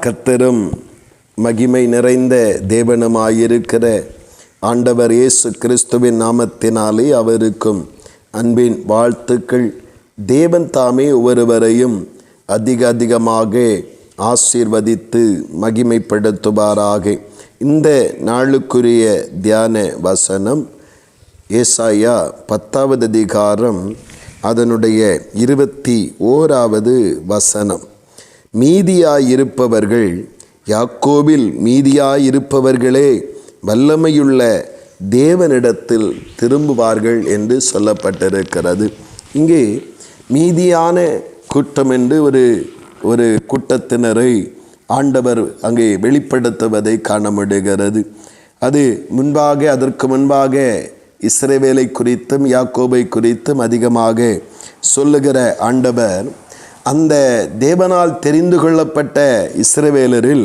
கர்த்தரும் மகிமை நிறைந்த தேவனுமாயிருக்கிற ஆண்டவர் இயேசு கிறிஸ்துவின் நாமத்தினாலே அவருக்கும் அன்பின் வாழ்த்துக்கள். தேவன் தாமே ஒவ்வொருவரையும் அதிகமாக ஆசீர்வதித்து மகிமைப்படுத்துவாராக. இந்த நாளுக்குரிய தியான வசனம் ஏசாயா 10வது அதிகாரம் அதனுடைய 21வது வசனம். மீதியாயிருப்பவர்கள், யாக்கோபில் மீதியாயிருப்பவர்களே வல்லமையுள்ள தேவனிடத்தில் திரும்புவார்கள் என்று சொல்லப்பட்டிருக்கிறது. இங்கே மீதியான கூட்டம் என்று ஒரு கூட்டத்தினரை ஆண்டவர் அங்கே வெளிப்படுத்துவதை காண முடிகிறது. அதற்கு முன்பாக இஸ்ரவேலை குறித்தும் யாக்கோபை குறித்தும் அதிகமாக சொல்லுகிற ஆண்டவர் அந்த தேவனால் தெரிந்து கொள்ளப்பட்ட இஸ்ரவேலரில்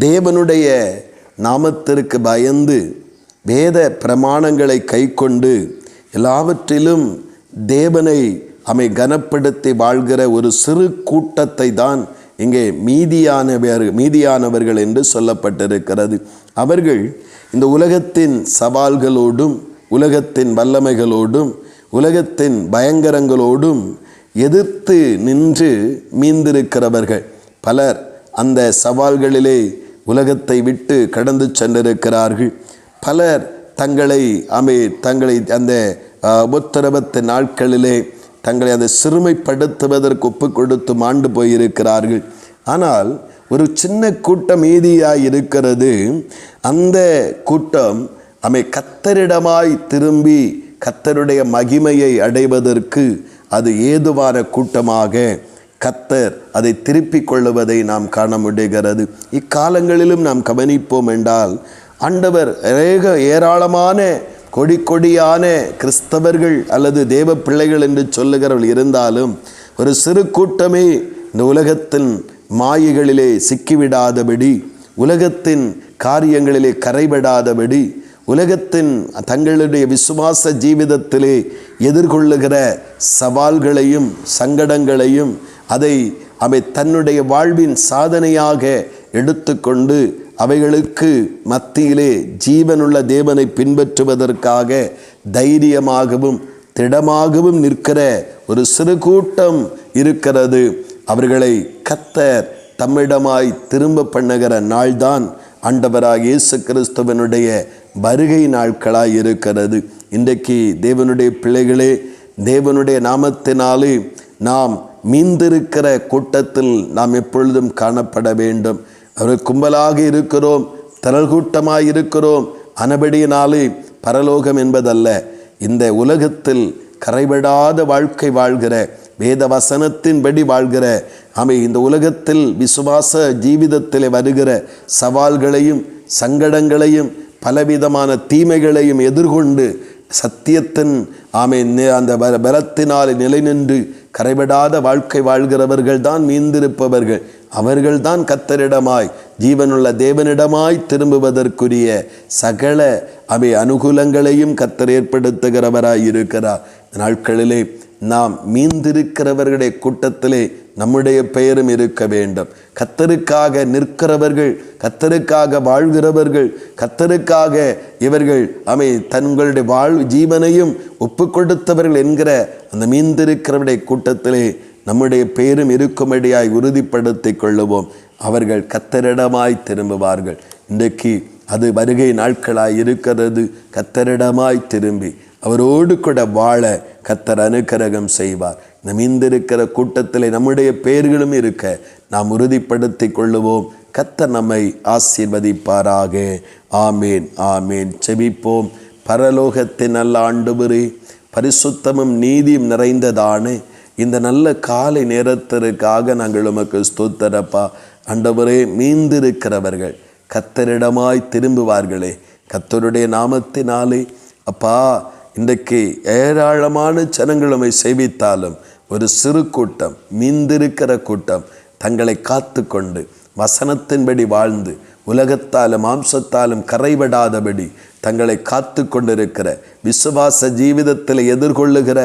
தேவனுடைய நாமத்திற்கு பயந்து வேத பிரமாணங்களை கைக்கொண்டு எல்லாவற்றிலும் தேவனை கனப்படுத்தி வாழ்கிற ஒரு சிறு கூட்டத்தை தான் இங்கே மீதியானவர்கள் என்று சொல்லப்பட்டிருக்கிறது. அவர்கள் இந்த உலகத்தின் சவால்களோடும் உலகத்தின் வல்லமைகளோடும் உலகத்தின் பயங்கரங்களோடும் எதிர்த்து நின்று மீந்திருக்கிறவர்கள். பலர் அந்த சவால்களிலே உலகத்தை விட்டு கடந்து சென்றிருக்கிறார்கள். பலர் தங்களை அந்த உபத்திரவத்தின் நாட்களிலே தங்களை அதை சிறுமைப்படுத்துவதற்கு ஒப்பு கொடுத்து மாண்டு போயிருக்கிறார்கள். ஆனால் ஒரு சின்ன கூட்டம் மீதியாய் இருக்கிறது. அந்த கூட்டம் கர்த்தரிடமாய் திரும்பி கர்த்தருடைய மகிமையை அடைவதற்கு அது ஏதுவான கூட்டமாக கர்த்தர் அதை திருப்பிக் கொள்ளுவதை நாம் காண முடிகிறது. இக்காலங்களிலும் நாம் கவனிப்போம் என்றால் ஆண்டவர் ஏராளமான கொடியான கிறிஸ்தவர்கள் அல்லது தேவ பிள்ளைகள் என்று சொல்லுகிறவர்கள் இருந்தாலும் ஒரு சிறு கூட்டமே இந்த உலகத்தின் மாயைகளிலே சிக்கிவிடாதபடி, உலகத்தின் காரியங்களிலே கரைபடாதபடி, உலகத்தின் தங்களுடைய விசுவாச ஜீவிதத்திலே எதிர்கொள்ளுகிற சவால்களையும் சங்கடங்களையும் அவை தன்னுடைய வாழ்வின் சாதனையாக எடுத்துக்கொண்டு அவைகளுக்கு மத்தியிலே ஜீவனுள்ள தேவனை பின்பற்றுவதற்காக தைரியமாகவும் திடமாகவும் நிற்கிற ஒரு சிறு கூட்டம் இருக்கிறது. அவர்களை கர்த்தர் தம்மிடமாய் திரும்ப பண்ணுகிற நாள்தான் ஆண்டவராக இயேசு கிறிஸ்துவனுடைய வருகை நாட்களாய் இருக்கிறது. இன்றைக்கு தேவனுடைய பிள்ளைகளே, தேவனுடைய நாமத்தினாலே நாம் மீந்திருக்கிற கூட்டத்தில் நாம் எப்பொழுதும் காணப்பட வேண்டும். அவர் கும்பலாக இருக்கிறோம், திரள் கூட்டமாய் இருக்கிறோம். ஆனபடியினாலே பரலோகம் என்பதல்ல, இந்த உலகத்தில் கரைபடாத வாழ்க்கை வாழ்கிற, வேத வசனத்தின்படி வாழ்கிற இந்த உலகத்தில் விசுவாச ஜீவிதத்தில் வருகிற சவால்களையும் சங்கடங்களையும் பலவிதமான தீமைகளையும் எதிர்கொண்டு சத்தியத்தின் அந்த பலத்தினால் நிலை நின்று கரைபடாத வாழ்க்கை வாழ்கிறவர்கள் தான் மீந்திருப்பவர்கள். அவர்கள்தான் கர்த்தரிடமாய் ஜீவனுள்ள தேவனிடமாய் திரும்புவதற்குரிய சகல அனுகூலங்களையும் கர்த்தர் ஏற்படுத்துகிறவராய் இருக்கிறார். நாட்களிலே நாம் மீந்திருக்கிறவர்களுடைய கூட்டத்திலே நம்முடைய பெயரும் இருக்க வேண்டும். கர்த்தருக்காக நிற்கிறவர்கள், கர்த்தருக்காக வாழ்கிறவர்கள், கர்த்தருக்காக இவர்கள் தங்களுடைய ஜீவனையும் ஒப்பு கொடுத்தவர்கள் என்கிற அந்த மீந்திருக்கிறவருடைய கூட்டத்திலே நம்முடைய பெயரும் இருக்கும்படியாய் உறுதிப்படுத்தி கொள்ளுவோம். அவர்கள் கர்த்தரிடமாய் திரும்புவார்கள். இன்றைக்கு அது வருகை நாட்களாய் இருக்கிறது. கர்த்தரிடமாய் திரும்பி அவரோடு கூட வாழ கர்த்தர் அனுக்கிரகம் செய்வார். மீந்திருக்கிற கூட்டத்தில் நம்முடைய பெயர்களும் இருக்க நாம் உறுதிப்படுத்தி கொள்ளுவோம். கர்த்தர் நம்மை ஆசீர்வதிப்பாராக. ஆமேன், ஆமேன். செபிப்போம். பரலோகத்தின் நல்ல ஆண்டவரே, பரிசுத்தமும் நீதியும் நிறைந்ததான இந்த நல்ல காலை நேரத்திற்காக நாங்கள் உமக்கு ஸ்தோத்திரப்பா. ஆண்டவரே, மீந்திருக்கிறவர்கள் கர்த்தரிடமாய் திரும்புவார்களே. கர்த்தருடைய நாமத்தினாலே அப்பா, இன்றைக்கு ஏராளமான ஜனங்கள் நம்மை சேவித்தாலும் ஒரு சிறு கூட்டம், மீந்திருக்கிற கூட்டம் தங்களை காத்து கொண்டு வசனத்தின்படி வாழ்ந்து உலகத்தாலும் மாம்சத்தாலும் கரைபடாதபடி தங்களை காத்து கொண்டிருக்கிற விசுவாச ஜீவிதத்தில் எதிர்கொள்ளுகிற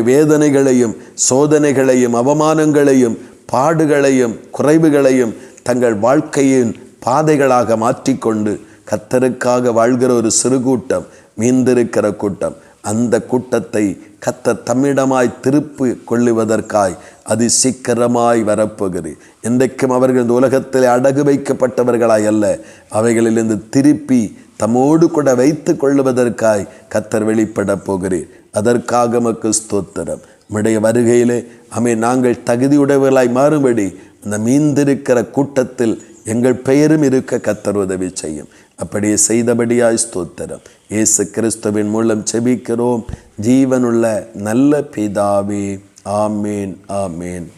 வேதனைகளையும் சோதனைகளையும் அவமானங்களையும் பாடுகளையும் குறைவுகளையும் தங்கள் வாழ்க்கையின் பாதைகளாக மாற்றிக்கொண்டு கர்த்தருக்காக வாழ்கிற ஒரு சிறு கூட்டம், மீந்திருக்கிற கூட்டம், அந்த கூட்டத்தை கர்த்தர் தம்மிடமாய் திருப்பி கொள்ளுவதற்காய் அது சீக்கிரமாய் வரப்போகிறது. என்றைக்கும் அவர்கள் இந்த உலகத்தில் அடகு வைக்கப்பட்டவர்களாய் அல்ல, அவைகளிலிருந்து திருப்பி தம்மோடு கூட வைத்து கொள்ளுவதற்காய் கர்த்தர் வெளிப்பட போகிறீர். அதற்காக மக்கு ஸ்தோத்திரம். நம்முடைய வருகையிலே நாங்கள் தகுதியுடையவர்களாய் மாறும்படி அந்த மீந்திருக்கிற கூட்டத்தில் எங்கள் பெயரும் இருக்க கர்த்தர் உதவி செய்யும். அப்படியே செய்தபடியாய் ஸ்தோத்திரம். இயேசு கிறிஸ்துவின் மூலம் செபிக்கிறோம் ஜீவனுள்ள நல்ல பிதாவே. ஆமேன், ஆமேன்.